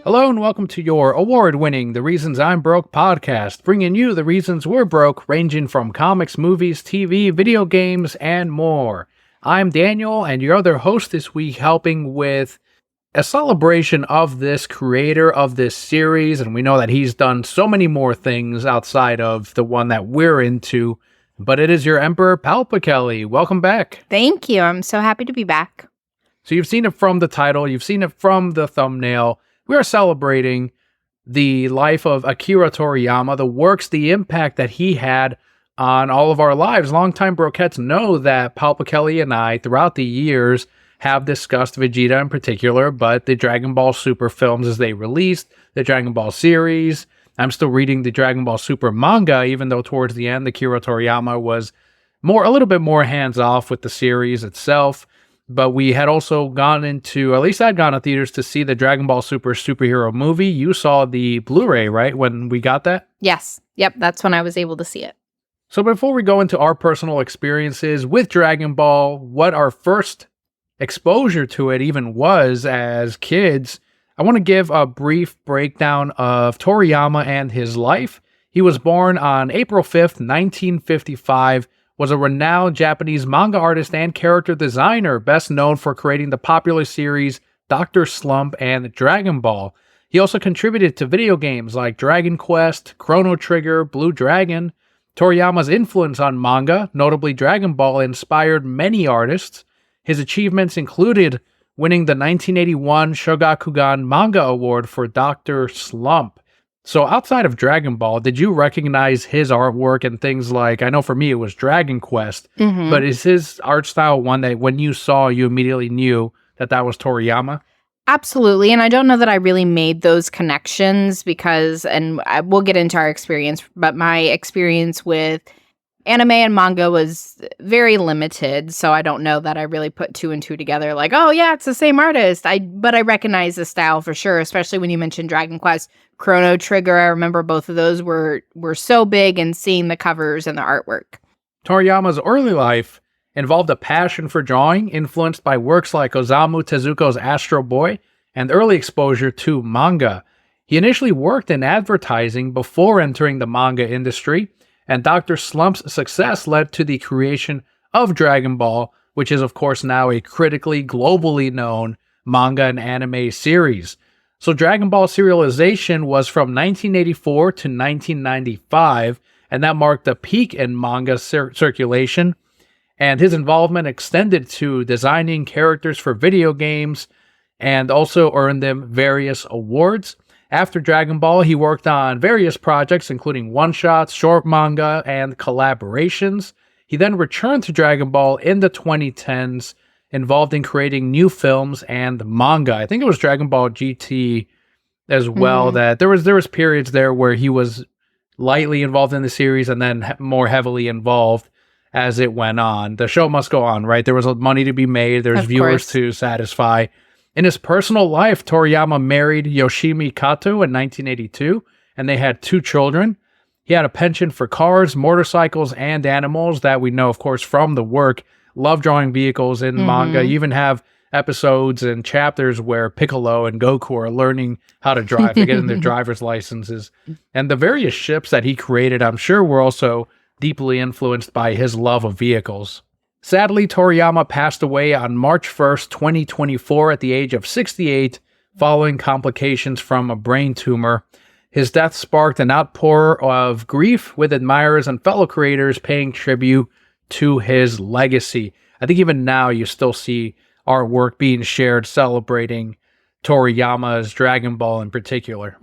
Hello and welcome to your award-winning The Reasons I'm Broke podcast, bringing you the reasons we're broke, ranging from comics, movies, TV, video games, and more. I'm Daniel, and your other host this week, helping with a celebration of this creator of this series, and we know that he's done so many more things outside of the one that we're into, but it is your Emperor PalpaKelli. Welcome back. Thank you. I'm so happy to be back. So you've seen it from the title, you've seen it from the thumbnail. We are celebrating the life of Akira Toriyama, the works, the impact that he had on all of our lives. Longtime Brokettes know that PalpaKelli and I, throughout the years, have discussed Vegeta in particular, but the Dragon Ball Super films as they released, the Dragon Ball series. I'm still reading the Dragon Ball Super manga, even though towards the end, Akira Toriyama was a little bit more hands-off with the series itself. But we had also gone into, at least I'd gone to theaters to see the Dragon Ball Super superhero movie. You saw the Blu-ray, right, when we got that? Yes. Yep, that's when I was able to see it. So before we go into our personal experiences with Dragon Ball, what our first exposure to it even was as kids, I want to give a brief breakdown of Toriyama and his life. He was born on April 5th, 1955, was a renowned Japanese manga artist and character designer, best known for creating the popular series Dr. Slump and Dragon Ball. He also contributed to video games like Dragon Quest, Chrono Trigger, Blue Dragon. Toriyama's influence on manga, notably Dragon Ball, inspired many artists. His achievements included winning the 1981 Shogakukan Manga Award for Dr. Slump. So outside of Dragon Ball, did you recognize his artwork and things like, I know for me it was Dragon Quest, but is his art style one that when you saw, you immediately knew that that was Toriyama? Absolutely. And I don't know that I really made those connections because, and we'll get into our experience, but my experience with anime and manga was very limited. So I don't know that I really put two and two together like, oh yeah, it's the same artist. But I recognize the style for sure, especially when you mentioned Dragon Quest, Chrono Trigger. I remember both of those were so big, and seeing the covers and the artwork. Toriyama's early life involved a passion for drawing, influenced by works like Osamu Tezuko's Astro Boy and early exposure to manga. He initially worked in advertising before entering the manga industry, and Dr. Slump's success led to the creation of Dragon Ball, which is of course now a critically globally known manga and anime series. So Dragon Ball serialization was from 1984 to 1995, and that marked the peak in manga circulation. And his involvement extended to designing characters for video games and also earned them various awards. After Dragon Ball, he worked on various projects, including one-shots, short manga, and collaborations. He then returned to Dragon Ball in the 2010s, involved in creating new films and manga. I think it was Dragon Ball GT as well, that there was periods there where he was lightly involved in the series and then more heavily involved as it went on. The show must go on, right? There was money to be made. There's viewers to satisfy. In his personal life, Toriyama married Yoshimi Kato in 1982, and they had 2 children. He had a penchant for cars, motorcycles, and animals that we know, of course, from the work. Love drawing vehicles in manga. You even have episodes and chapters where Piccolo and Goku are learning how to drive. They're getting their driver's licenses. And the various ships that he created, I'm sure, were also deeply influenced by his love of vehicles. Sadly, Toriyama passed away on March 1st, 2024 at the age of 68, following complications from a brain tumor. His death sparked an outpour of grief, with admirers and fellow creators paying tribute to his legacy. I think even now you still see artwork being shared celebrating Toriyama's Dragon Ball in particular.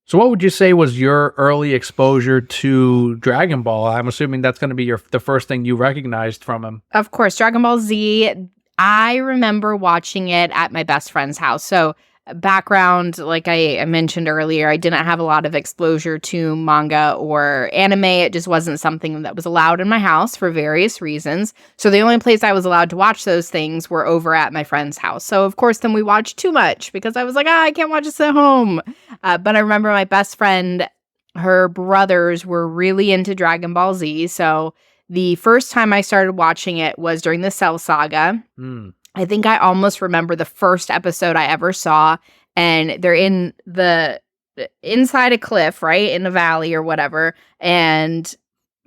So what would you say was your early exposure to Dragon Ball? I'm assuming that's going to be the first thing you recognized from him. Of course, Dragon Ball Z. I remember watching it at my best friend's house. So background, like I mentioned earlier, I didn't have a lot of exposure to manga or anime. It just wasn't something that was allowed in my house for various reasons. So the only place I was allowed to watch those things were over at my friend's house. So of course, then we watched too much because I was like, I can't watch this at home. But I remember my best friend, her brothers were really into Dragon Ball Z. So the first time I started watching it was during the Cell Saga. I think I almost remember the first episode I ever saw, and they're inside a cliff, right, in a valley or whatever, and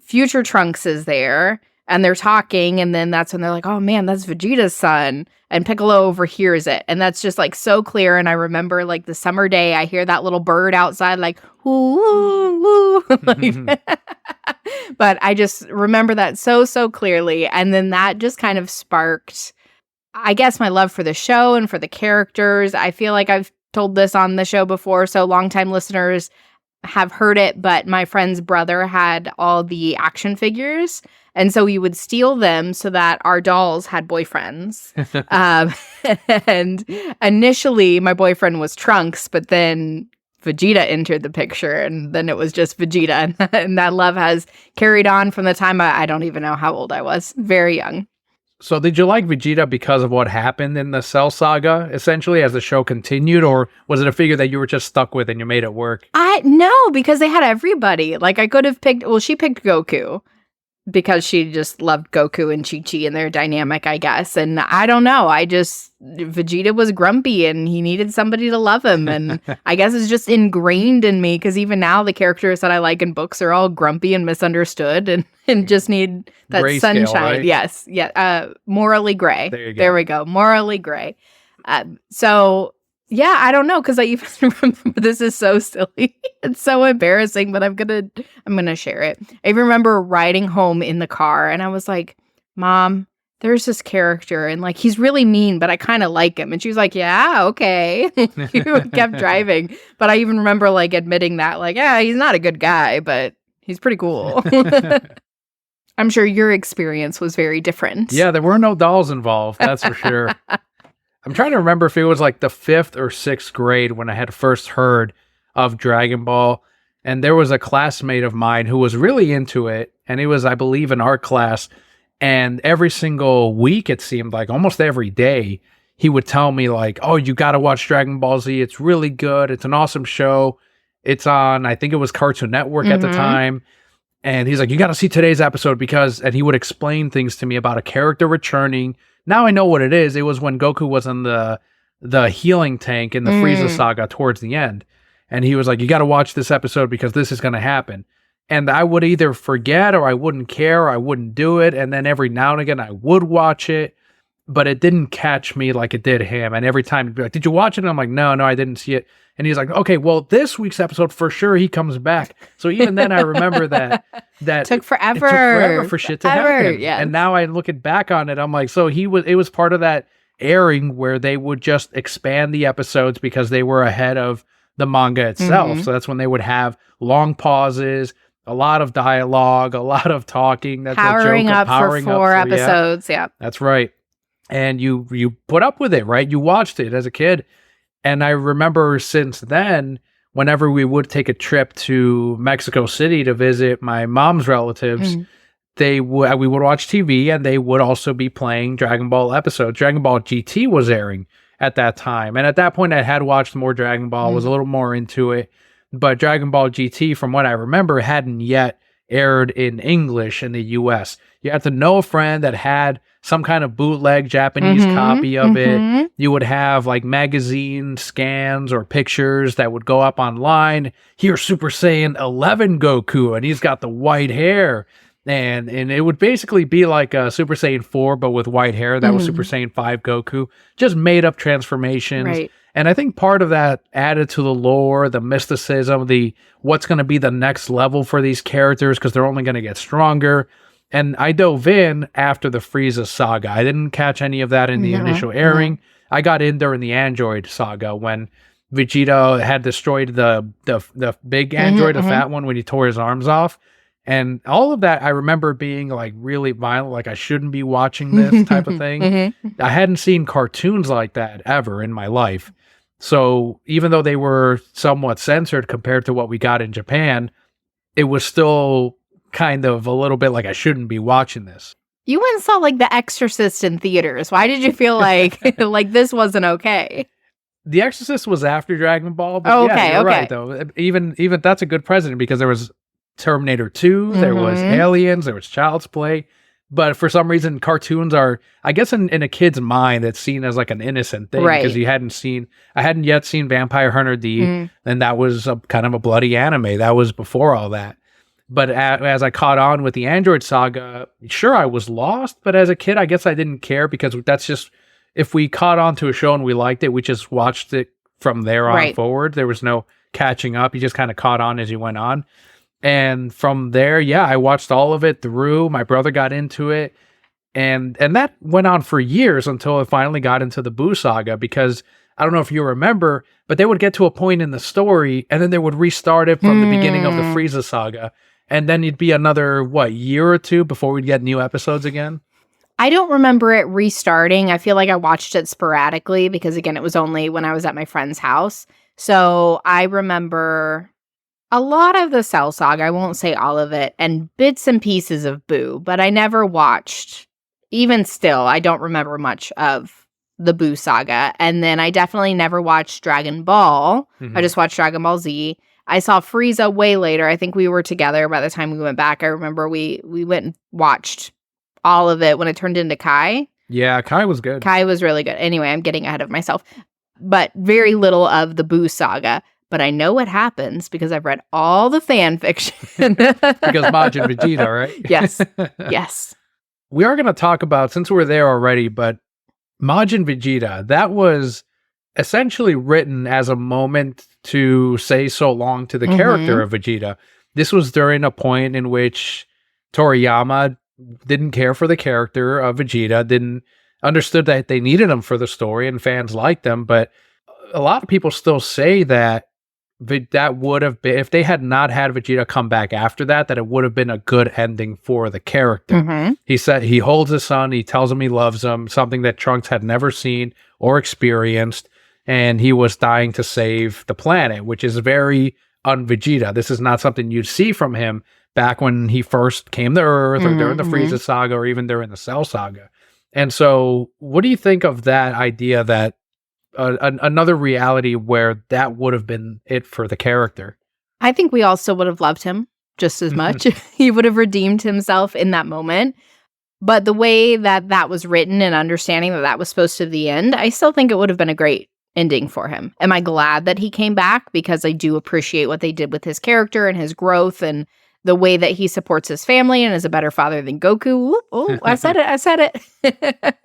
future Trunks is there, and they're talking, and then that's when they're like, oh man, that's Vegeta's son, and Piccolo overhears it, and that's just like so clear. And I remember like the summer day, I hear that little bird outside like woo woo like, but I just remember that so clearly. And then that just kind of sparked, I guess, my love for the show and for the characters. I feel like I've told this on the show before, so longtime listeners have heard it, but my friend's brother had all the action figures, and so we would steal them so that our dolls had boyfriends. And initially my boyfriend was Trunks, but then Vegeta entered the picture, and then it was just Vegeta, and that love has carried on from the time I don't even know how old I was, very young. So did you like Vegeta because of what happened in the Cell Saga, essentially, as the show continued, or was it a figure that you were just stuck with and you made it work? No, because they had everybody. Like, I could have picked, well, she picked Goku because she just loved Goku and Chi-Chi and their dynamic, I guess. And I don't know, Vegeta was grumpy and he needed somebody to love him. And I guess it's just ingrained in me, because even now the characters that I like in books are all grumpy and misunderstood and just need that Grayscale, sunshine. right? Yes. Yeah. Morally gray. There you go. There we go. Morally gray. So yeah, I don't know, because I even remember, this is so silly. It's so embarrassing, but I'm gonna share it. I remember riding home in the car, and I was like, Mom, there's this character, and like, he's really mean, but I kind of like him. And she was like, yeah, okay. She kept driving. But I even remember like admitting that, like, yeah, he's not a good guy, but he's pretty cool. I'm sure your experience was very different. Yeah, there were no dolls involved, that's for sure. I'm trying to remember if it was like the 5th or 6th grade when I had first heard of Dragon Ball. And there was a classmate of mine who was really into it. And it was, I believe, an art class. And every single week, it seemed like, almost every day, he would tell me like, oh, you got to watch Dragon Ball Z. It's really good. It's an awesome show. It's on, I think it was Cartoon Network at the time. And he's like, you got to see today's episode and he would explain things to me about a character returning. Now I know what it is. It was when Goku was in the healing tank in the Frieza saga towards the end. And he was like, you got to watch this episode because this is going to happen. And I would either forget, or I wouldn't care, or I wouldn't do it. And then every now and again I would watch it, but it didn't catch me like it did him. And every time he'd be like, did you watch it? And I'm like, no, I didn't see it. And he's like, okay, well, this week's episode, for sure, he comes back. So even then, I remember that took forever. It took forever for shit to happen. Yes. And now I look back on it, I'm like, so it was part of that airing where they would just expand the episodes because they were ahead of the manga itself. So that's when they would have long pauses, a lot of dialogue, a lot of talking. That's powering up for 4 episodes. Yeah, that's right. And you put up with it, right? You watched it as a kid. And I remember since then, whenever we would take a trip to Mexico City to visit my mom's relatives, we would watch TV, and they would also be playing Dragon Ball episodes. Dragon Ball GT was airing at that time. And at that point, I had watched more Dragon Ball, was a little more into it. But Dragon Ball GT, from what I remember, hadn't yet aired in English in the US. You had to know a friend that had some kind of bootleg Japanese copy of it. You would have like magazine scans or pictures that would go up online. Here's Super Saiyan 11 Goku, and he's got the white hair. And it would basically be like a Super Saiyan 4, but with white hair. That was Super Saiyan 5 Goku. Just made up transformations. Right. And I think part of that added to the lore, the mysticism, what's going to be the next level for these characters, because they're only going to get stronger. And I dove in after the Frieza saga. I didn't catch any of that in the initial airing. I got in during the Android saga when Vegeta had destroyed the big android, the fat one, when he tore his arms off. And all of that, I remember being like really violent, like I shouldn't be watching this type of thing. I hadn't seen cartoons like that ever in my life. So even though they were somewhat censored compared to what we got in Japan, it was still kind of a little bit like I shouldn't be watching this. You went and saw like The Exorcist in theaters. Why did you feel like like this wasn't okay? The Exorcist was after Dragon Ball, but you're right though. Even that's a good precedent, because there was Terminator 2, there was Aliens, there was Child's Play. But for some reason, cartoons are, I guess, in a kid's mind, it's seen as like an innocent thing because I hadn't yet seen Vampire Hunter D, and that was kind of a bloody anime. That was before all that. But as I caught on with the Android Saga, sure, I was lost, but as a kid, I guess I didn't care because that's just, if we caught on to a show and we liked it, we just watched it from there on forward. There was no catching up. You just kind of caught on as you went on. And from there, yeah, I watched all of it through. My brother got into it. And that went on for years until it finally got into the Buu Saga, because I don't know if you remember, but they would get to a point in the story and then they would restart it from the beginning of the Frieza Saga. And then it'd be another, year or two before we'd get new episodes again? I don't remember it restarting. I feel like I watched it sporadically because, again, it was only when I was at my friend's house. So I remember a lot of the Cell Saga, I won't say all of it, and bits and pieces of Buu, but I never watched, even still, I don't remember much of the Buu Saga. And then I definitely never watched Dragon Ball. I just watched Dragon Ball Z. I saw Frieza way later. I think we were together by the time we went back. I remember we went and watched all of it when it turned into Kai. Yeah, Kai was good. Kai was really good. Anyway, I'm getting ahead of myself. But very little of the Buu Saga. But I know what happens because I've read all the fan fiction. Because Majin Vegeta, right? Yes. Yes. We are going to talk about, since we're there already, but Majin Vegeta, that was essentially written as a moment to say so long to the character of Vegeta. This was during a point in which Toriyama didn't care for the character of Vegeta, understood that they needed him for the story and fans liked them, but a lot of people still say that that would have been, if they had not had Vegeta come back after that it would have been a good ending for the character. He said he holds his son, he tells him he loves him, something that Trunks had never seen or experienced, and he was dying to save the planet, which is very un-Vegeta. This is not something you'd see from him back when he first came to Earth or during the Frieza Saga or even during the Cell Saga. And so what do you think of that idea that another reality where that would have been it for the character? I think we also would have loved him just as much. He would have redeemed himself in that moment. But the way that was written and understanding that was supposed to be the end, I still think it would have been a great ending for him. Am I glad that he came back? Because I do appreciate what they did with his character and his growth and the way that he supports his family and is a better father than Goku. Oh, I said it.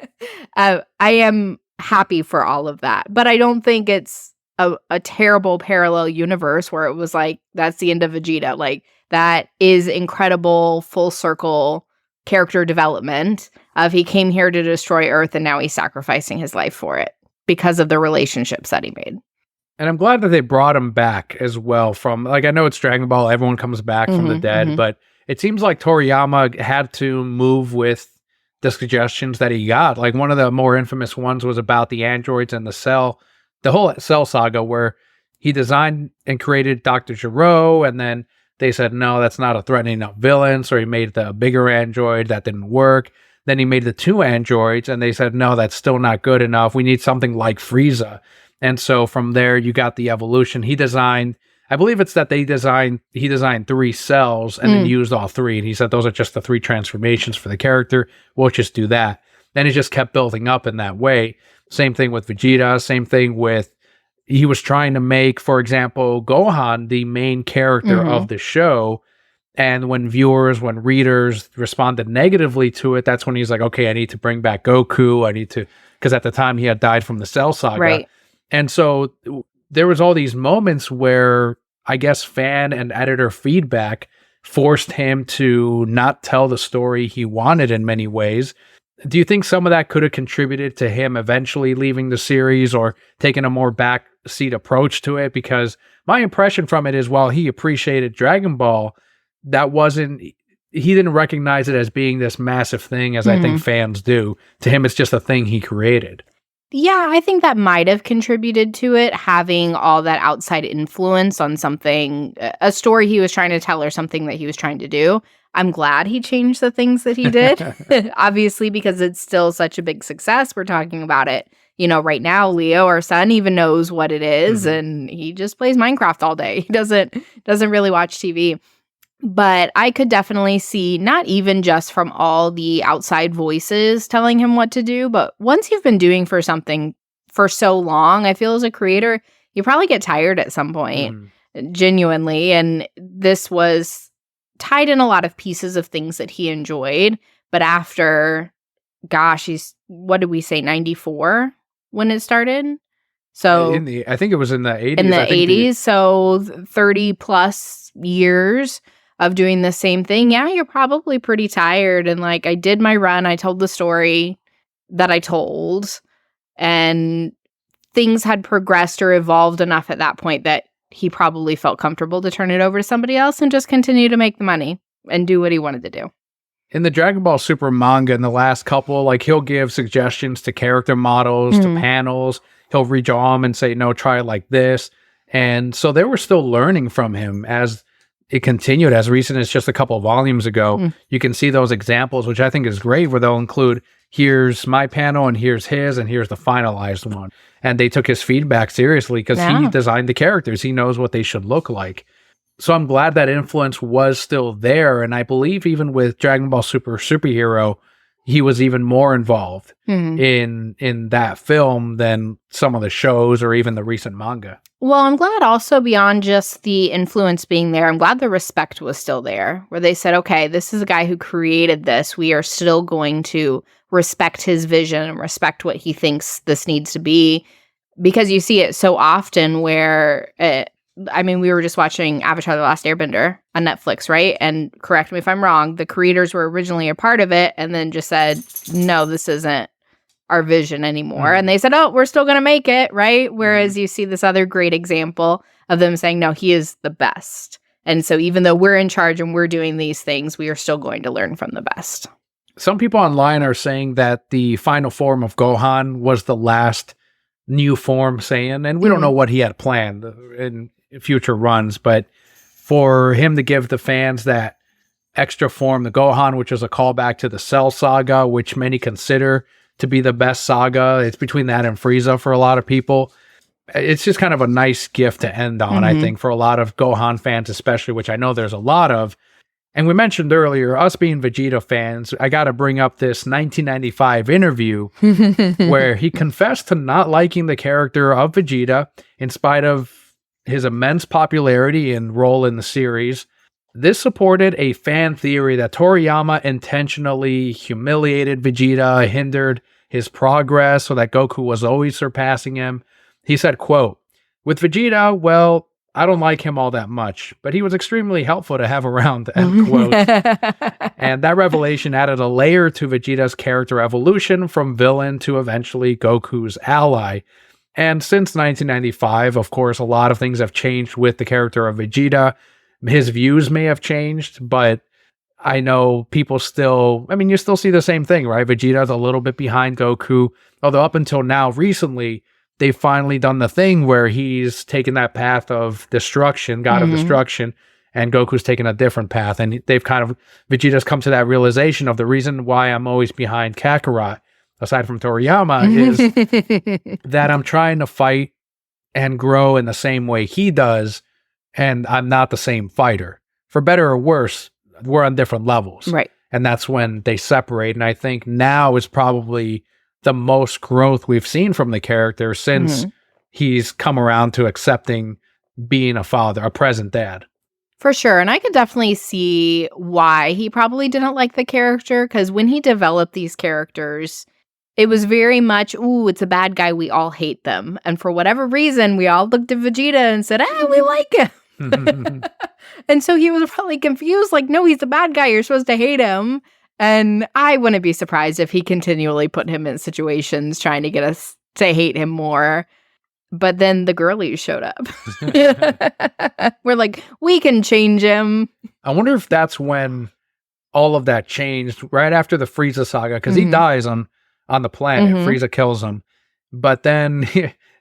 I am happy for all of that. But I don't think it's a terrible parallel universe where it was like, that's the end of Vegeta. Like, that is incredible full circle character development of he came here to destroy Earth and now he's sacrificing his life for it because of the relationships that he made. And I'm glad that they brought him back as well from, like, I know it's Dragon Ball, everyone comes back from the dead, but it seems like Toriyama had to move with the suggestions that he got. Like, one of the more infamous ones was about the androids and the whole Cell Saga, where he designed and created Dr. Gero, and then they said, no, that's not a threatening enough villain, so he made the bigger android. That didn't work. Then he made the two androids, and they said, no, that's still not good enough. We need something like Frieza. And so from there, you got the evolution. He designed, I believe it's that he designed 3 cells and then used all 3. And he said, those are just the 3 transformations for the character. We'll just do that. And it just kept building up in that way. Same thing with Vegeta. Same thing with, he was trying to make, for example, Gohan the main character of the show. And when readers responded negatively to it, that's when he's like, okay, I need to bring back Goku. Because at the time he had died from the Cell Saga. Right. And so there was all these moments where I guess fan and editor feedback forced him to not tell the story he wanted in many ways. Do you think some of that could have contributed to him eventually leaving the series or taking a more backseat approach to it? Because my impression from it is, while he appreciated Dragon Ball, he didn't recognize it as being this massive thing as I think fans do. To him, it's just a thing he created. Yeah, I think that might have contributed to it, having all that outside influence on something, a story he was trying to tell or something that he was trying to do. I'm glad he changed the things that he did, obviously, because it's still such a big success. We're talking about it, right now. Leo, our son, even knows what it is, and he just plays Minecraft all day. He doesn't really watch TV. But I could definitely see, not even just from all the outside voices telling him what to do, but once you've been doing for something for so long, I feel as a creator, you probably get tired at some point, genuinely. And this was tied in a lot of pieces of things that he enjoyed. But after, gosh, what did we say, 94 when it started? So I think it was in the 80s. In the 80s, so 30 plus years of doing the same thing. Yeah, you're probably pretty tired. And like, I did my run. I told the story that I told, and things had progressed or evolved enough at that point that he probably felt comfortable to turn it over to somebody else and just continue to make the money and do what he wanted to do. In the Dragon Ball Super manga, in the last couple, like, he'll give suggestions to character models, to panels. He'll redraw them and say, no, try it like this. And so they were still learning from him as it continued. As recent as just a couple of volumes ago, you can see those examples, which I think is great, where they'll include, here's my panel and here's his and here's the finalized one. And they took his feedback seriously because he designed the characters. He knows what they should look like. So I'm glad that influence was still there. And I believe even with Dragon Ball Super Superhero, he was even more involved in that film than some of the shows or even the recent manga. Well, I'm glad also, beyond just the influence being there, I'm glad the respect was still there, where they said, okay, this is a guy who created this. We are still going to respect his vision and respect what he thinks this needs to be, because you see it so often where, we were just watching Avatar: The Last Airbender on Netflix, right? And correct me if I'm wrong, the creators were originally a part of it and then just said, no, this isn't our vision anymore. And they said, oh, we're still going to make it, right? Whereas you see this other great example of them saying, no, he is the best. And so even though we're in charge and we're doing these things, we are still going to learn from the best. Some people online are saying that the final form of Gohan was the last new form Saiyan, and we don't know what he had planned in future runs, but for him to give the fans that extra form, the Gohan, which is a callback to the Cell Saga, which many consider to be the best saga. It's between that and Frieza for a lot of people. It's just kind of a nice gift to end on, I think, for a lot of Gohan fans, especially, which I know there's a lot of. And we mentioned earlier, us being Vegeta fans, I got to bring up this 1995 interview where he confessed to not liking the character of Vegeta in spite of his immense popularity and role in the series. This supported a fan theory that Toriyama intentionally humiliated Vegeta, hindered his progress so that Goku was always surpassing him. He said, quote, "With Vegeta, well, I don't like him all that much, but he was extremely helpful to have around," end quote. And that revelation added a layer to Vegeta's character evolution from villain to eventually Goku's ally. And since 1995, of course, a lot of things have changed with the character of Vegeta. His views may have changed, but I know people still, you still see the same thing, right? Vegeta's a little bit behind Goku, although up until now, recently, they've finally done the thing where he's taken that path of destruction, God of destruction, and Goku's taken a different path. And Vegeta's come to that realization of the reason why I'm always behind Kakarot, aside from Toriyama, is that I'm trying to fight and grow in the same way he does, and I'm not the same fighter. For better or worse, we're on different levels. Right. And that's when they separate. And I think now is probably the most growth we've seen from the character since he's come around to accepting being a father, a present dad. For sure. And I could definitely see why he probably didn't like the character, because when he developed these characters, it was very much, ooh, it's a bad guy, we all hate them. And for whatever reason, we all looked at Vegeta and said, we like him. And so he was probably confused, like, no, he's the bad guy, you're supposed to hate him. And I wouldn't be surprised if he continually put him in situations trying to get us to hate him more. But then the girlies showed up. We're like, we can change him. I wonder if that's when all of that changed, right after the Frieza saga, because he dies on the planet. Frieza kills him. But then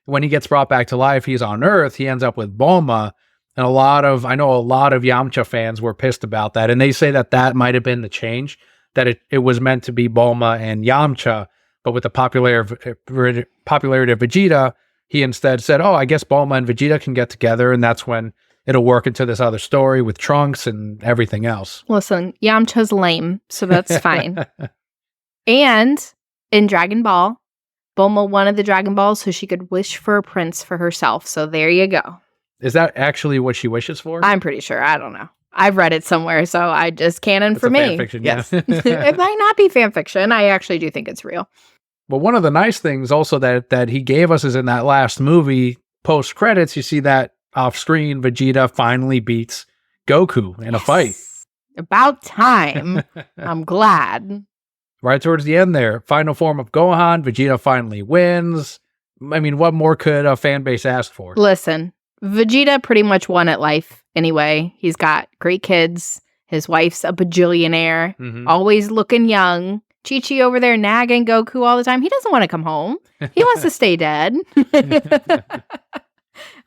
when he gets brought back to life, he's on Earth. He ends up with Bulma. And I know a lot of Yamcha fans were pissed about that. And they say that might have been the change, that it was meant to be Bulma and Yamcha. But with the popularity of Vegeta, he instead said, I guess Bulma and Vegeta can get together. And that's when it'll work into this other story with Trunks and everything else. Listen, Yamcha's lame, so that's fine. And in Dragon Ball, Bulma wanted the Dragon Ball so she could wish for a prince for herself. So there you go. Is that actually what she wishes for? I'm pretty sure. I don't know. I've read it somewhere, so I just canon for me. Fan fiction, yes. yeah. It might not be fan fiction. I actually do think it's real. But one of the nice things also that he gave us is in that last movie, post credits, you see that off screen, Vegeta finally beats Goku in a fight. About time. I'm glad. Right towards the end there, final form of Gohan, Vegeta finally wins. I mean, what more could a fan base ask for? Listen, Vegeta pretty much won at life anyway. He's got great kids. His wife's a bajillionaire, always looking young. Chi-Chi over there nagging Goku all the time. He doesn't want to come home. He wants to stay dead.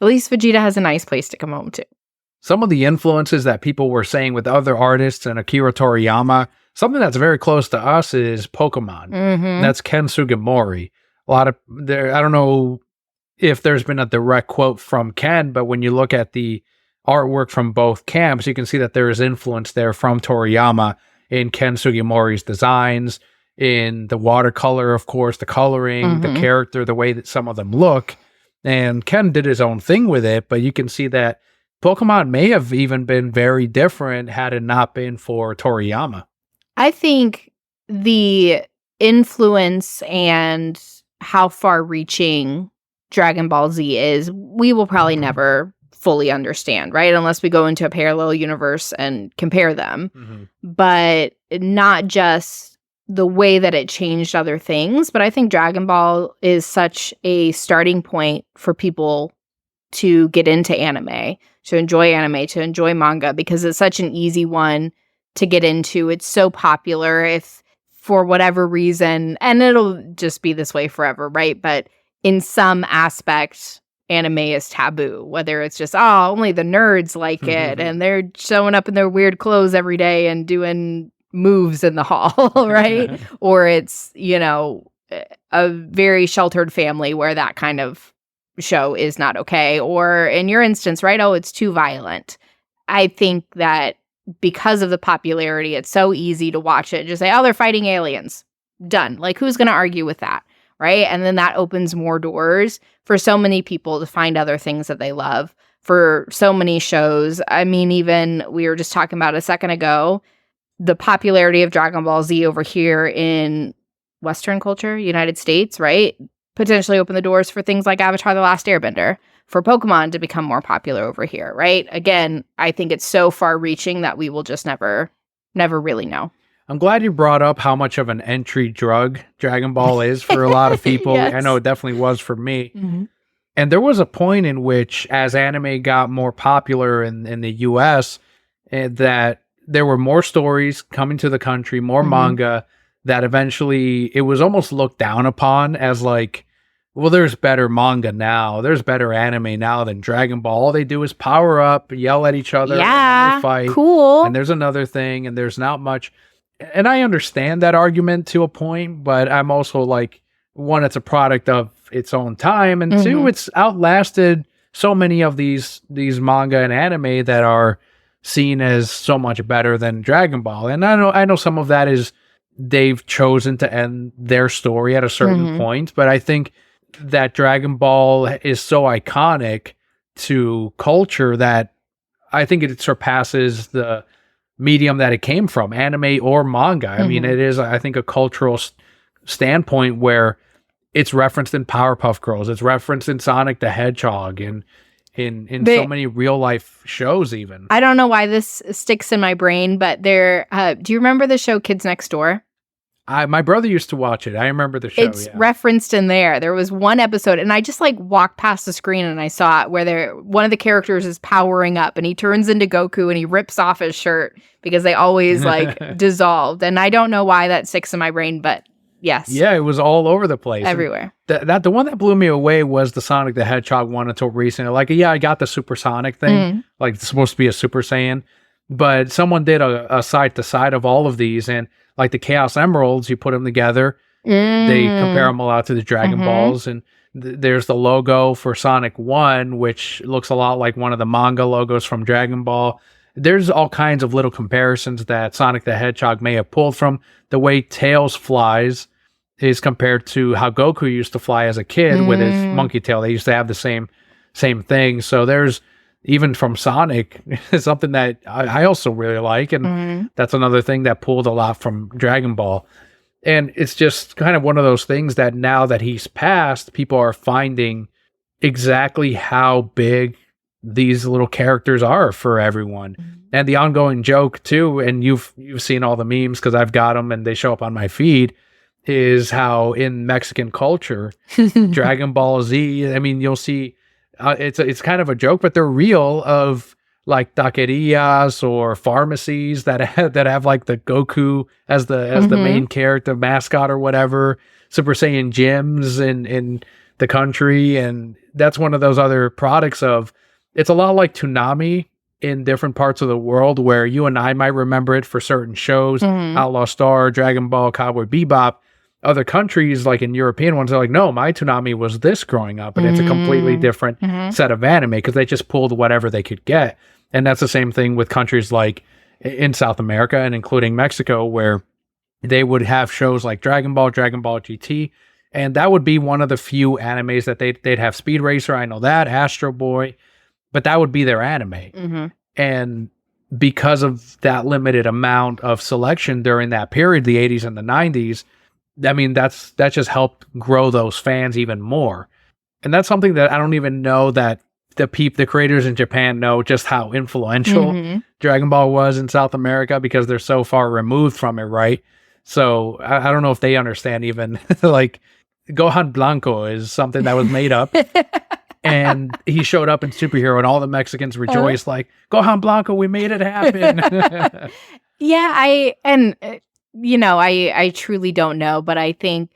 At least Vegeta has a nice place to come home to. Some of the influences that people were saying with other artists and Akira Toriyama, something that's very close to us is Pokemon. That's Ken Sugimori. I don't know if there's been a direct quote from Ken, but when you look at the artwork from both camps, you can see that there is influence there from Toriyama in Ken Sugimori's designs, in the watercolor, of course, the coloring, the character, the way that some of them look. And Ken did his own thing with it, but you can see that Pokemon may have even been very different had it not been for Toriyama. I think the influence and how far-reaching Dragon Ball Z is, we will probably never fully understand, right? Unless we go into a parallel universe and compare them. But not just the way that it changed other things, but I think Dragon Ball is such a starting point for people to get into anime, to enjoy manga, because it's such an easy one to get into. It's so popular. If for whatever reason, and it'll just be this way forever, right? But in some aspect, anime is taboo, whether it's just, only the nerds like it, and they're showing up in their weird clothes every day and doing moves in the hall, right? Or it's, a very sheltered family where that kind of show is not okay. Or in your instance, right? Oh, it's too violent. I think that because of the popularity, it's so easy to watch it and just say, they're fighting aliens. Done. Like, who's going to argue with that? Right? And then that opens more doors for so many people to find other things that they love, for so many shows. I mean, even we were just talking about a second ago, the popularity of Dragon Ball Z over here in Western culture, United States, right? Potentially open the doors for things like Avatar: The Last Airbender, for Pokemon to become more popular over here, right? Again, I think it's so far-reaching that we will just never really know. I'm glad you brought up how much of an entry drug Dragon Ball is for a lot of people. Yes. I know it definitely was for me. And there was a point in which, as anime got more popular in the US, that there were more stories coming to the country, more manga, that eventually it was almost looked down upon as like, well, there's better manga now. There's better anime now than Dragon Ball. All they do is power up, yell at each other, and then they fight. Cool. And there's another thing, and there's not much. And I understand that argument to a point, but I'm also like, one, it's a product of its own time, and two, it's outlasted so many of these manga and anime that are seen as so much better than Dragon Ball. And I know some of that is they've chosen to end their story at a certain point, but I think that Dragon Ball is so iconic to culture that I think it surpasses the medium that it came from, anime or manga. I mean, it is, I think, a cultural standpoint where it's referenced in Powerpuff Girls, it's referenced in Sonic the Hedgehog, and in so many real life shows even. I don't know why this sticks in my brain, but do you remember the show Kids Next Door? My brother used to watch it. I remember the show. It's referenced in there. There was one episode, and I just walked past the screen and I saw it, where one of the characters is powering up and he turns into Goku and he rips off his shirt because they always dissolved. And I don't know why that sticks in my brain, but yes. Yeah, it was all over the place. Everywhere. The one that blew me away was the Sonic the Hedgehog one until recently. I got the Supersonic thing. Like, it's supposed to be a Super Saiyan. But someone did a side to side of all of these, and like the Chaos Emeralds, you put them together. They compare them a lot to the Dragon Balls, and There's the logo for Sonic 1, which looks a lot like one of the manga logos from Dragon Ball. There's all kinds of little comparisons that Sonic the Hedgehog may have pulled from. The way Tails flies is compared to how Goku used to fly as a kid with his monkey tail. They used to have the same thing. So there's, even from Sonic, something that I also really like. And that's another thing that pulled a lot from Dragon Ball. And it's just kind of one of those things that now that he's passed, people are finding exactly how big these little characters are for everyone. And the ongoing joke too, and you've seen all the memes because I've got them and they show up on my feed, is how in Mexican culture, Dragon Ball Z, I mean, you'll see, it's kind of a joke, but they're real, of like taquerias or pharmacies that have like the Goku as the main character mascot or whatever, Super Saiyan gyms in the country. And that's one of those other products of, it's a lot like Toonami in different parts of the world, where you and I might remember it for certain shows, Outlaw Star, Dragon Ball, Cowboy Bebop. Other countries, like in European ones, are like, no, my Toonami was this growing up, and it's a completely different set of anime, because they just pulled whatever they could get. And that's the same thing with countries like in South America and including Mexico, where they would have shows like Dragon Ball GT, and that would be one of the few animes that they'd have. Speed Racer, I know that, Astro Boy, but that would be their anime. And because of that limited amount of selection during that period, the 80s and the 90s, I mean, that just helped grow those fans even more. And that's something that I don't even know that the creators in Japan know, just how influential Dragon Ball was in South America, because they're so far removed from it, right? So I don't know if they understand even, like, Gohan Blanco is something that was made up. And he showed up in Superhero, and all the Mexicans rejoiced, like, Gohan Blanco, we made it happen. I truly don't know, but I think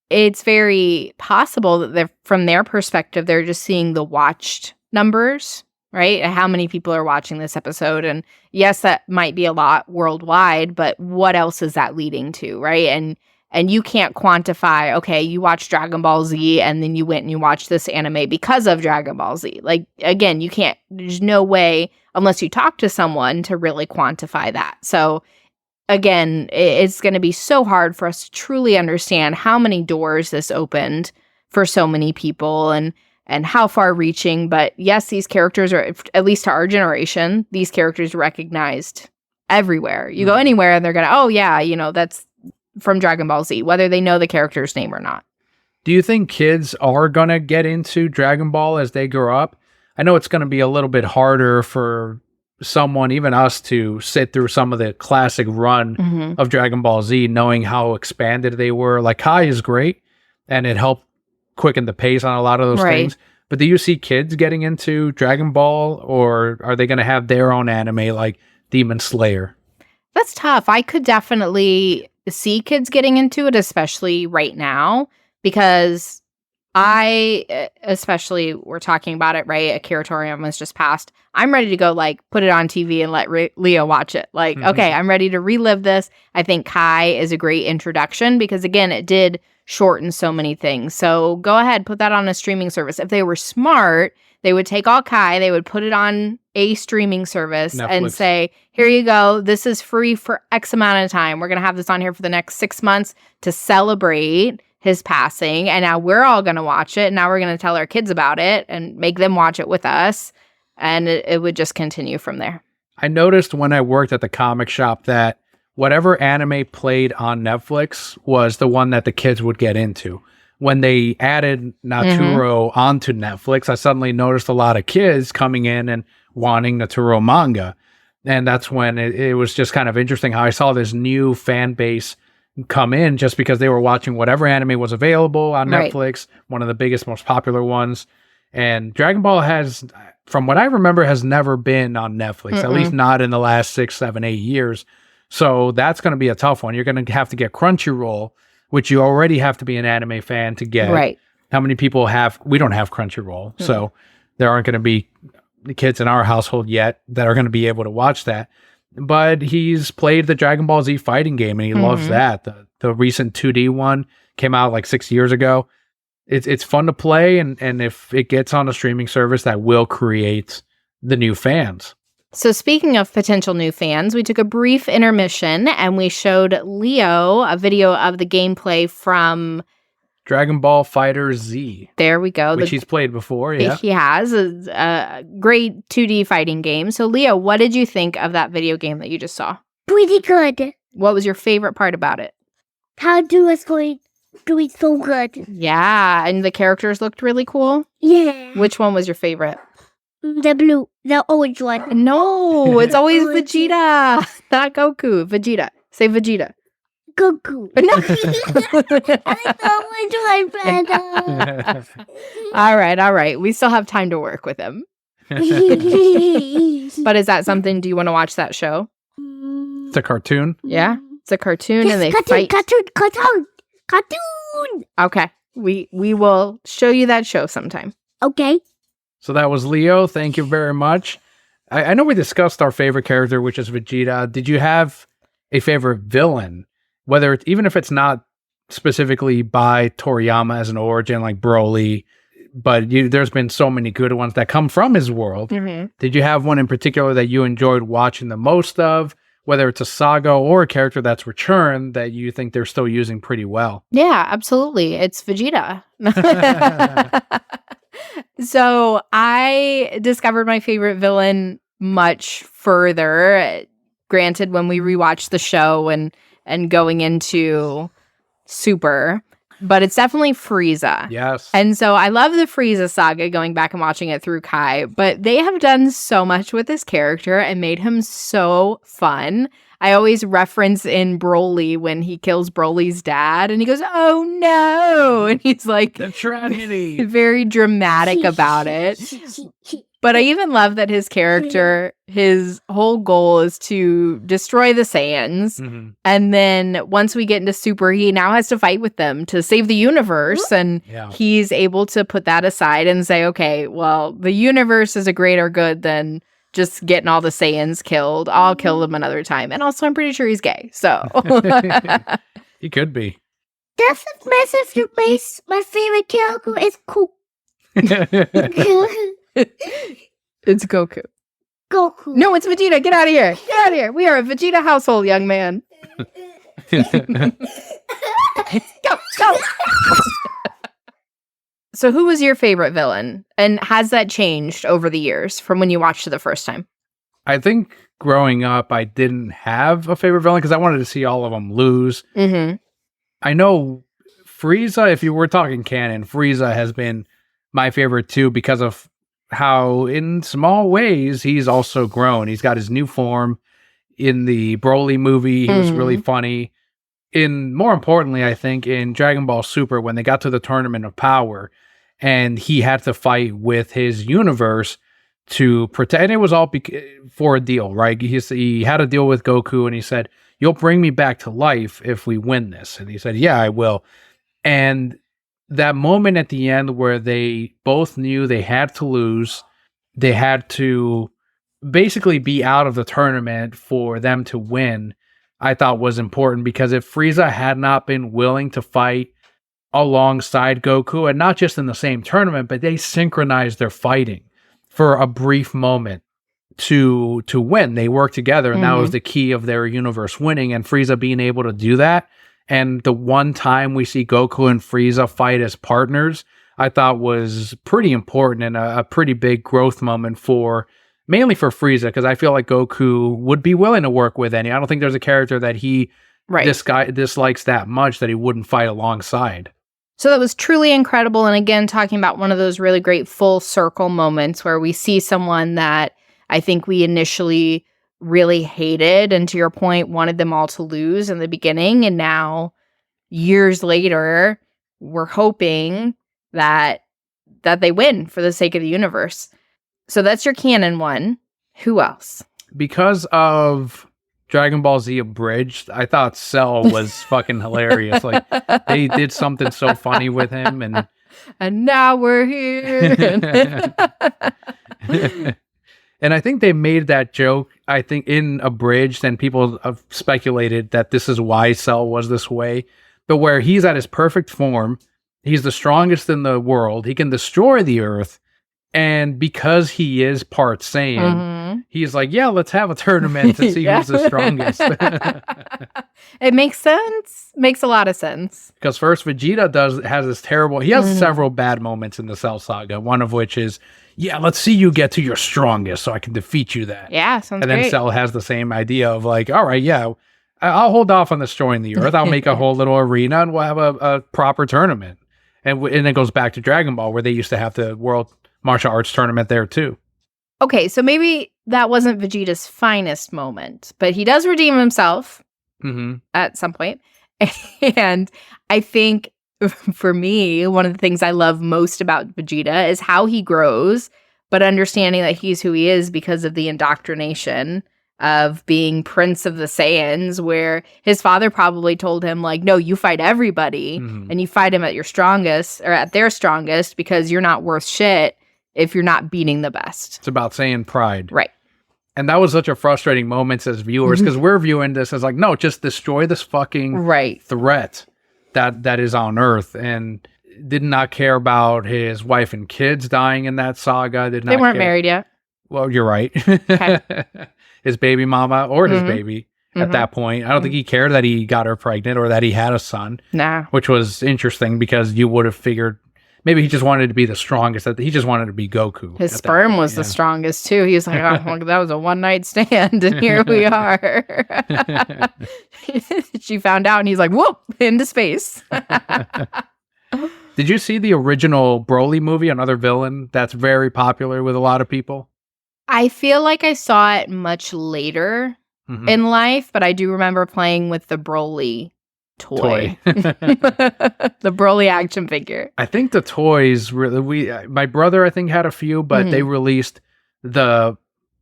it's very possible that from their perspective, they're just seeing the watched numbers, right? How many people are watching this episode? And yes, that might be a lot worldwide, but what else is that leading to, right? And you can't quantify, okay, you watched Dragon Ball Z and then you went and you watched this anime because of Dragon Ball Z. Like, again, you can't, there's no way, unless you talk to someone, to really quantify that. So again, it's going to be so hard for us to truly understand how many doors this opened for so many people and how far reaching. But yes, these characters are, at least to our generation, these characters recognized everywhere. You go anywhere and they're going to, oh yeah, that's from Dragon Ball Z, whether they know the character's name or not. Do you think kids are going to get into Dragon Ball as they grow up? I know it's going to be a little bit harder for someone, even us, to sit through some of the classic run of Dragon Ball Z, knowing how expanded they were. Like, Kai is great, and it helped quicken the pace on a lot of those things. But do you see kids getting into Dragon Ball, or are they going to have their own anime like Demon Slayer? That's tough. I could definitely see kids getting into it, especially right now, because especially we're talking about it, right? Akira Toriyama has just passed. I'm ready to go, like, put it on TV and let Leo watch it. Like, okay, I'm ready to relive this. I think Kai is a great introduction because, again, it did shorten so many things. So go ahead, put that on a streaming service. If they were smart, they would take all Kai, they would put it on a streaming service, Netflix, and say, here you go. This is free for X amount of time. We're going to have this on here for the next 6 months to celebrate his passing. And now we're all going to watch it. And now we're going to tell our kids about it and make them watch it with us. And it would just continue from there. I noticed when I worked at the comic shop that whatever anime played on Netflix was the one that the kids would get into. When they added Naturo onto Netflix, I suddenly noticed a lot of kids coming in and wanting Naturo manga. And that's when it was just kind of interesting how I saw this new fan base come in just because they were watching whatever anime was available on Netflix, one of the biggest, most popular ones. And Dragon Ball has, from what I remember, has never been on Netflix, at least not in the last 6, 7, 8 years. So that's going to be a tough one. You're going to have to get Crunchyroll, which you already have to be an anime fan to get. Right. How many people have? We don't have Crunchyroll, so there aren't going to be the kids in our household yet that are going to be able to watch that. But he's played the Dragon Ball Z fighting game, and he loves that. The recent 2D one came out like 6 years ago. it's fun to play, and if it gets on a streaming service, that will create the new fans. So speaking of potential new fans, we took a brief intermission and we showed Leo a video of the gameplay from Dragon Ball Fighter Z. There we go. Which he's played before, yeah. He has a great 2D fighting game. So Leo, what did you think of that video game that you just saw? Pretty good. What was your favorite part about it? How do was doing so good. Yeah, and the characters looked really cool. Yeah. Which one was your favorite? The orange one. No, it's always Vegeta, not Goku. Vegeta. Say Vegeta. Goku. No. I the orange one better. All right. We still have time to work with him. But is that something? Do you want to watch that show? It's a cartoon. Yeah, it's a cartoon, Yes, and they cartoon, fight. Cartoon. Okay, we will show you that show sometime. Okay. So that was Leo. Thank you very much. I know we discussed our favorite character, which is Vegeta. Did you have a favorite villain? Whether it's, even if it's not specifically by Toriyama as an origin, like Broly, but there's been so many good ones that come from his world. Mm-hmm. Did you have one in particular that you enjoyed watching the most of? Whether it's a Saga or a character that's returned that you think they're still using pretty well? Yeah, absolutely. It's Vegeta. So I discovered my favorite villain much further. Granted, when we rewatched the show and going into Super, but it's definitely Frieza. Yes. And so I love the Frieza saga, going back and watching it through Kai, but they have done so much with this character and made him so fun. I always reference in Broly when he kills Broly's dad and he goes, "Oh no." And he's like, the tragedy. Very dramatic about it. But I even love that his character, his whole goal is to destroy the Saiyans. Mm-hmm. And then once we get into Super, he now has to fight with them to save the universe. And he's able to put that aside and say, okay, well, the universe is a greater good than just getting all the Saiyans killed. I'll kill them another time. And also, I'm pretty sure he's gay. So he could be. That's a massive place. My favorite character is cool. It's Goku. Goku. No, it's Vegeta. Get out of here. Get out of here. We are a Vegeta household, young man. Go. So who was your favorite villain? And has that changed over the years from when you watched it the first time? I think growing up, I didn't have a favorite villain because I wanted to see all of them lose. Mm-hmm. I know Frieza, if you were talking canon, Frieza has been my favorite too because of how in small ways he's also grown. He's got his new form in the Broly movie. He was really funny. More importantly, I think in Dragon Ball Super, when they got to the Tournament of Power and he had to fight with his universe to protect, and it was all for a deal, right? He had a deal with Goku and he said, "You'll bring me back to life if we win this." And he said, "Yeah, I will." And that moment at the end where they both knew they had to lose, they had to basically be out of the tournament for them to win, I thought was important because if Frieza had not been willing to fight alongside Goku, and not just in the same tournament, but they synchronized their fighting for a brief moment to win. They worked together, and that was the key of their universe winning, and Frieza being able to do that. And the one time we see Goku and Frieza fight as partners, I thought was pretty important and a pretty big growth moment mainly for Frieza, because I feel like Goku would be willing to work with any. I don't think there's a character that this guy dislikes that much that he wouldn't fight alongside. So that was truly incredible. And again, talking about one of those really great full circle moments where we see someone that I think we initially really hated, and to your point, wanted them all to lose in the beginning. And now, years later, we're hoping that they win for the sake of the universe. So that's your canon one. Who else? Because of Dragon Ball Z Abridged, I thought Cell was fucking hilarious. Like, they did something so funny with him, and now we're here. And I think they made that joke, I think, in Abridged, and people have speculated that this is why Cell was this way. But where he's at his perfect form, He's the strongest in the world. He can destroy the Earth. And because he is part Saiyan, he's like, yeah, let's have a tournament to see who's the strongest. It makes sense. Makes a lot of sense. Because first Vegeta has this terrible, he has several bad moments in the Cell Saga, one of which is, yeah, let's see you get to your strongest so I can defeat you that. Yeah, sounds great. And then Cell has the same idea of like, all right, yeah, I'll hold off on destroying the Earth. I'll make a whole little arena and we'll have a proper tournament. And it goes back to Dragon Ball where they used to have the World Martial Arts Tournament there too. Okay, so maybe that wasn't Vegeta's finest moment, but he does redeem himself at some point. And I think for me, one of the things I love most about Vegeta is how he grows, but understanding that he's who he is because of the indoctrination of being Prince of the Saiyans, where his father probably told him, like, no, you fight everybody, and you fight him at your strongest, or at their strongest, because you're not worth shit if you're not beating the best. It's about Saiyan pride. Right. And that was such a frustrating moment as viewers, because we're viewing this as like, no, just destroy this fucking threat that is on Earth. And did not care about his wife and kids dying in that saga. They weren't married yet. Well, you're right. Okay. His baby mama or his baby at that point. I don't think he cared that he got her pregnant or that he had a son. Nah. Which was interesting because you would have figured maybe he just wanted to be the strongest. He just wanted to be Goku. His sperm was the strongest too. He was like, oh, that was a one-night stand and here we are. She found out and he's like, whoop, into space. Did you see the original Broly movie, another villain that's very popular with a lot of people? I feel like I saw it much later in life, but I do remember playing with the Broly toy. The Broly action figure. I think the toys really, my brother I think had a few, but they released the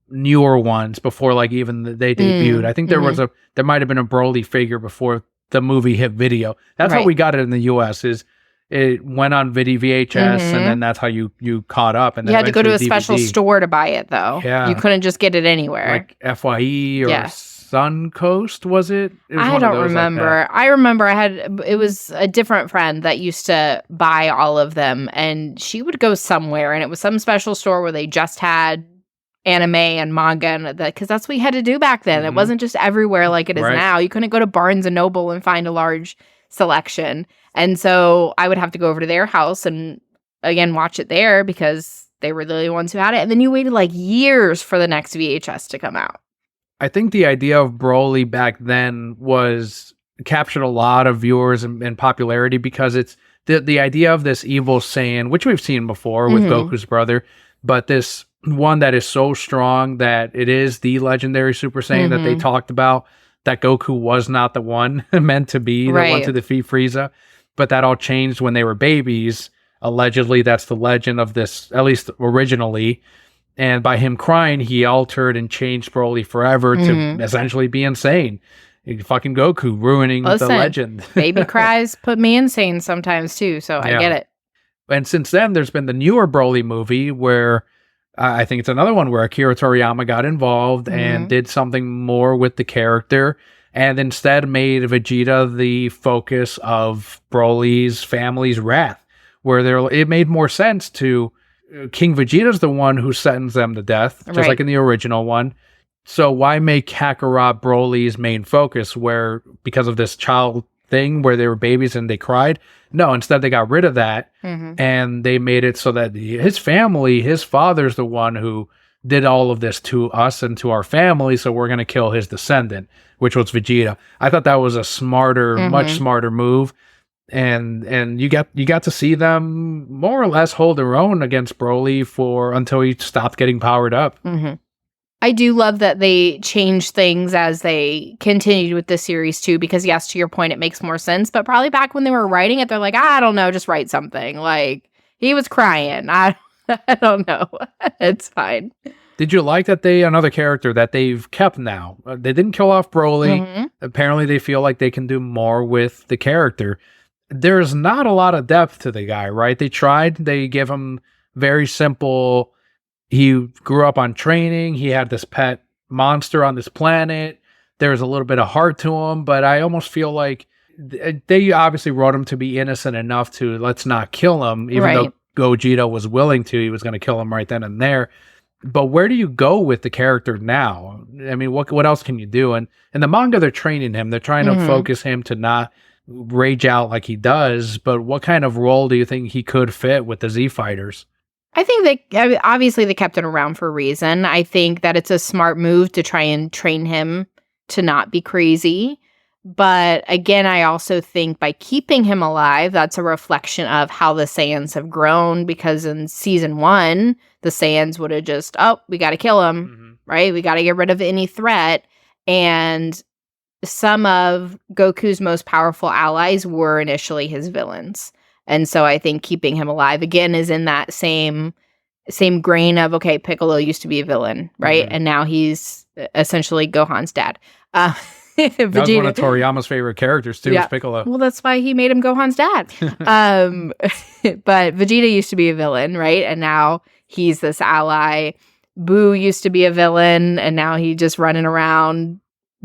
newer ones before like even they debuted. I think there might have been a Broly figure before the movie hit video. That's how we got it in the US is it went on VHS and then that's how you caught up. And you had to go to a DVD. special store to buy it though. Yeah. You couldn't just get it anywhere. Like FYE or Suncoast, was it? I don't remember. Like I remember it was a different friend that used to buy all of them and she would go somewhere and it was some special store where they just had anime and manga and because that's what you had to do back then. It wasn't just everywhere like it is now. You couldn't go to Barnes and Noble and find a large selection. And so I would have to go over to their house and again watch it there because they were the only ones who had it. And then you waited like years for the next VHS to come out. I think the idea of Broly back then captured a lot of viewers and popularity because it's the idea of this evil Saiyan, which we've seen before with Goku's brother, but this one that is so strong that it is the legendary Super Saiyan that they talked about, that Goku was not the one meant to be, the one to defeat Frieza. But that all changed when they were babies. Allegedly, that's the legend of this, at least originally. And by him crying, he altered and changed Broly forever to essentially be insane. Fucking Goku ruining the legend. Baby cries put me insane sometimes too, so I get it. And since then, there's been the newer Broly movie where I think it's another one where Akira Toriyama got involved and did something more with the character. And instead made Vegeta the focus of Broly's family's wrath, where it made more sense to King Vegeta's the one who sentenced them to death, just like in the original one. So why make Kakarot Broly's main focus, where because of this child thing where they were babies and they cried? No, instead they got rid of that and they made it so that his family, his father's the one who did all of this to us and to our family, so we're going to kill his descendant, which was Vegeta. I thought that was a smarter, much smarter move, and you got to see them more or less hold their own against Broly until he stopped getting powered up. I do love that they changed things as they continued with the series too, because yes, to your point, it makes more sense. But probably back when they were writing it, they're like, I don't know, just write something. Like he was crying. I don't know. It's fine. Did you like that another character that they've kept now? They didn't kill off Broly. Apparently they feel like they can do more with the character. There's not a lot of depth to the guy, right? They give him very simple. He grew up on training. He had this pet monster on this planet. There's a little bit of heart to him, but I almost feel like they obviously wrote him to be innocent enough to let's not kill him, even though Gogeta was willing to. He was going to kill him right then and there. But where do you go with the character now? I mean, what else can you do? And in the manga, they're training him. They're trying to focus him to not rage out like he does. But what kind of role do you think he could fit with the Z Fighters? I think obviously they kept it around for a reason. I think that it's a smart move to try and train him to not be crazy. But again, I also think by keeping him alive, that's a reflection of how the Saiyans have grown. Because in season 1, the Saiyans would have just, we got to kill him, right? We got to get rid of any threat. And some of Goku's most powerful allies were initially his villains. And so I think keeping him alive, again, is in that same grain of, okay, Piccolo used to be a villain, right? And now he's essentially Gohan's dad. That was one of Toriyama's favorite characters, too, is Piccolo. Well, that's why he made him Gohan's dad. But Vegeta used to be a villain, right? And now he's this ally. Boo used to be a villain, and now he's just running around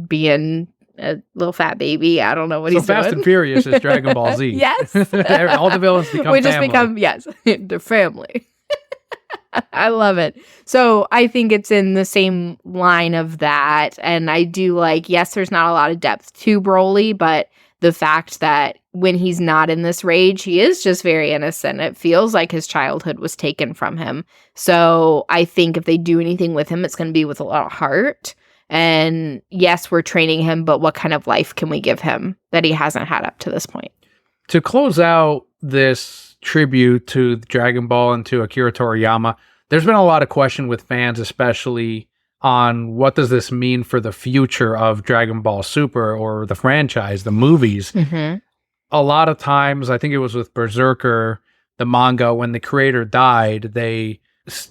being a little fat baby. I don't know what he's doing. So Fast and Furious is Dragon Ball Z. Yes. All the villains become they're family. I love it. So I think it's in the same line of that. And I do like, yes, there's not a lot of depth to Broly, but the fact that when he's not in this rage, he is just very innocent. It feels like his childhood was taken from him. So I think if they do anything with him, it's going to be with a lot of heart. And yes, we're training him, but what kind of life can we give him that he hasn't had up to this point? To close out this tribute to Dragon Ball and to Akira Toriyama, there's been a lot of question with fans, especially on what does this mean for the future of Dragon Ball Super or the franchise, the movies. A lot of times, I think it was with Berserker, the manga, when the creator died, they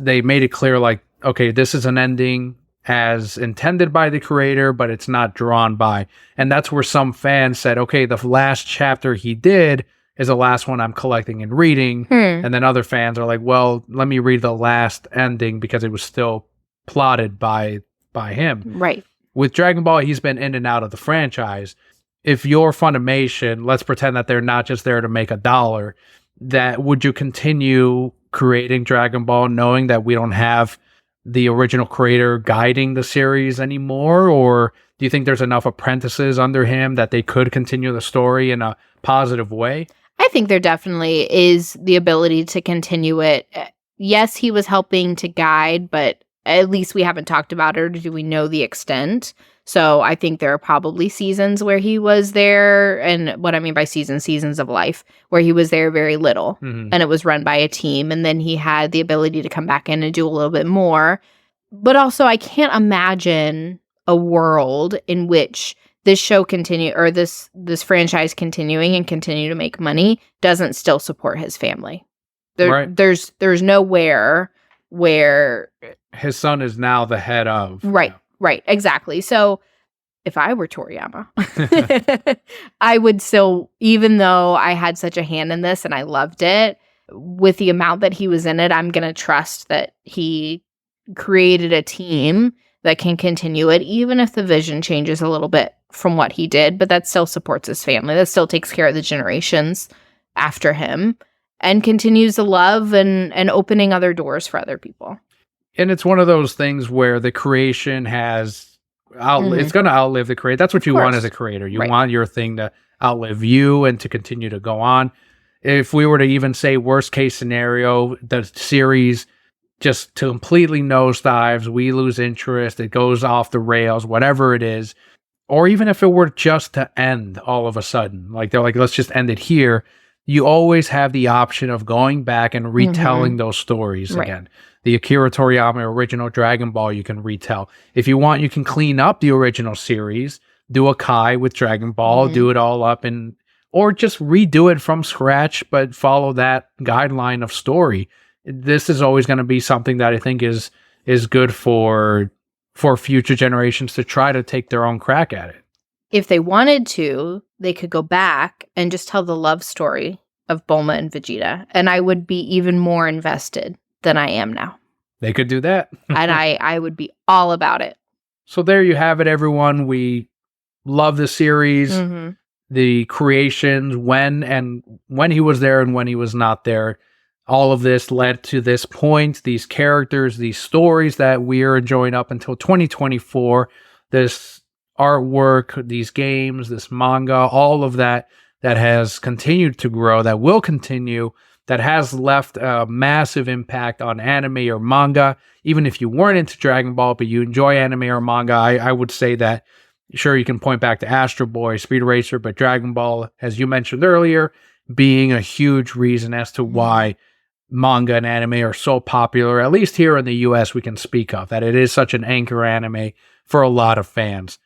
made it clear, like, okay, this is an ending as intended by the creator, but it's not drawn by. And that's where some fans said, okay, the last chapter he did is the last one I'm collecting and reading. And then other fans are like, well, let me read the last ending because it was still plotted by him. Right. With Dragon Ball, he's been in and out of the franchise. If you're Funimation, let's pretend that they're not just there to make $1, that would you continue creating Dragon Ball knowing that we don't have the original creator guiding the series anymore? Or do you think there's enough apprentices under him that they could continue the story in a positive way? I think there definitely is the ability to continue it. Yes, he was helping to guide, but at least we haven't talked about it, or do we know the extent? So I think there are probably seasons where he was there, and what I mean by seasons of life, where he was there very little, and it was run by a team, and then he had the ability to come back in and do a little bit more. But also, I can't imagine a world in which this show continue, or this franchise continuing and continue to make money doesn't still support his family. There's nowhere where his son is now the head of. Right, exactly. So if I were Toriyama, I would still, even though I had such a hand in this and I loved it, with the amount that he was in it, I'm going to trust that he created a team that can continue it, even if the vision changes a little bit from what he did, but that still supports his family. That still takes care of the generations after him and continues the love and opening other doors for other people. And it's one of those things where the creation has it's going to outlive the creator. That's what you want as a creator. You want your thing to outlive you and to continue to go on. If we were to even say worst case scenario, the series just completely nosedives, we lose interest, it goes off the rails, whatever it is. Or even if it were just to end all of a sudden, like they're like, let's just end it here. You always have the option of going back and retelling those stories again. The Akira Toriyama original Dragon Ball you can retell. If you want, you can clean up the original series, do a Kai with Dragon Ball, do it all up, or just redo it from scratch, but follow that guideline of story. This is always going to be something that I think is good for future generations to try to take their own crack at it. If they wanted to, they could go back and just tell the love story of Bulma and Vegeta, and I would be even more invested than I am now. They could do that. And I would be all about it. So there you have it, everyone. We love the series. the creations, when he was there and when he was not there. All of this led to this point, these characters, these stories that we are enjoying up until 2024. This artwork, these games, this manga, all of that has continued to grow, that will continue, that has left a massive impact on anime or manga. Even if you weren't into Dragon Ball, but you enjoy anime or manga, I would say that, sure, you can point back to Astro Boy, Speed Racer, but Dragon Ball, as you mentioned earlier, being a huge reason as to why manga and anime are so popular, at least here in the US, we can speak of, that it is such an anchor anime for a lot of fans.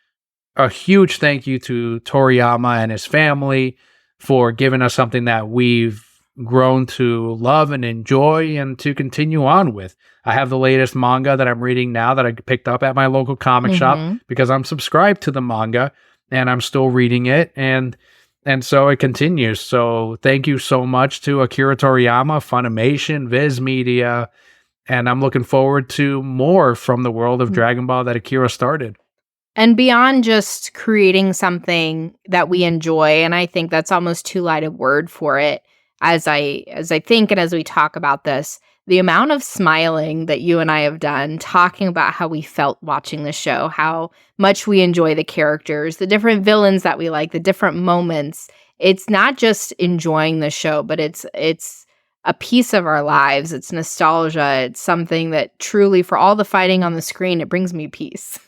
A huge thank you to Toriyama and his family for giving us something that we've grown to love and enjoy and to continue on with. I have the latest manga that I'm reading now that I picked up at my local comic shop because I'm subscribed to the manga and I'm still reading it, and so it continues. So thank you so much to Akira Toriyama, Funimation, Viz Media, and I'm looking forward to more from the world of Dragon Ball that Akira started. And beyond just creating something that we enjoy, and I think that's almost too light a word for it, as I think and as we talk about this, the amount of smiling that you and I have done, talking about how we felt watching the show, how much we enjoy the characters, the different villains that we like, the different moments. It's not just enjoying the show, but it's a piece of our lives. It's nostalgia. It's something that truly, for all the fighting on the screen, it brings me peace.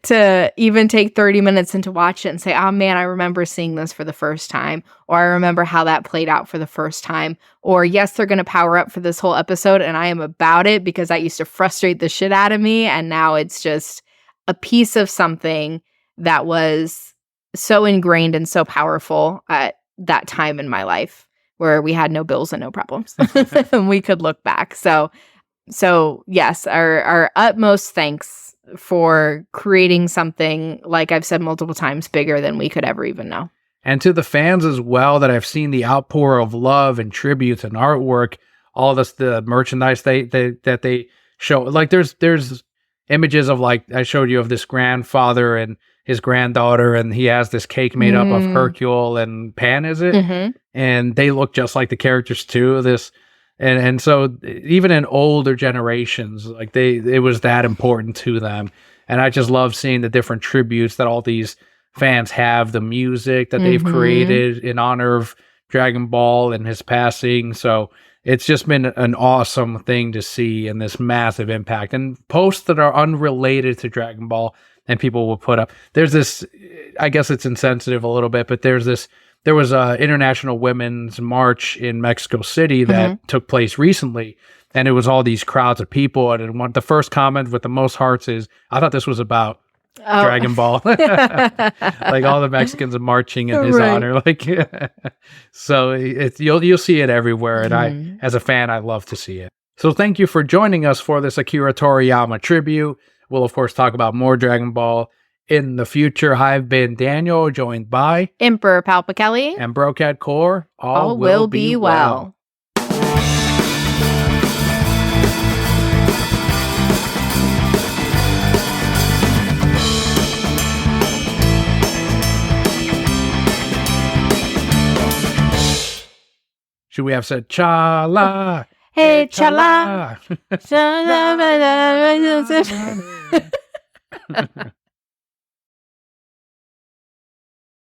To even take 30 minutes and to watch it and say, oh man, I remember seeing this for the first time. Or I remember how that played out for the first time. Or yes, they're going to power up for this whole episode and I am about it because that used to frustrate the shit out of me. And now it's just a piece of something that was so ingrained and so powerful at that time in my life, where we had no bills and no problems. And we could look back. So yes, our utmost thanks for creating something, like I've said multiple times, bigger than we could ever even know. And to the fans as well, that I've seen the outpour of love and tributes and artwork, all this, the merchandise that they show. Like there's images of, like I showed you, of this grandfather and his granddaughter, and he has this cake made up of Hercule and Pan, is it? And they look just like the characters too. And so even in older generations, like it was that important to them. And I just love seeing the different tributes that all these fans have, the music that they've created in honor of Dragon Ball and his passing. So it's just been an awesome thing to see, and this massive impact. And posts that are unrelated to Dragon Ball, and people will put up. There's this, I guess it's insensitive a little bit, but there was a International Women's March in Mexico City that took place recently, and it was all these crowds of people. And the first comment with the most hearts is, I thought this was about Dragon Ball. Like all the Mexicans are marching in his honor. Like, so you'll see it everywhere. And I, as a fan, I love to see it. So thank you for joining us for this Akira Toriyama tribute. We'll, of course, talk about more Dragon Ball in the future. I've been Daniel, joined by Emperor PalpaKelli and Brocat Core. All will be well. Should we have said cha-la? Hey, cha-la.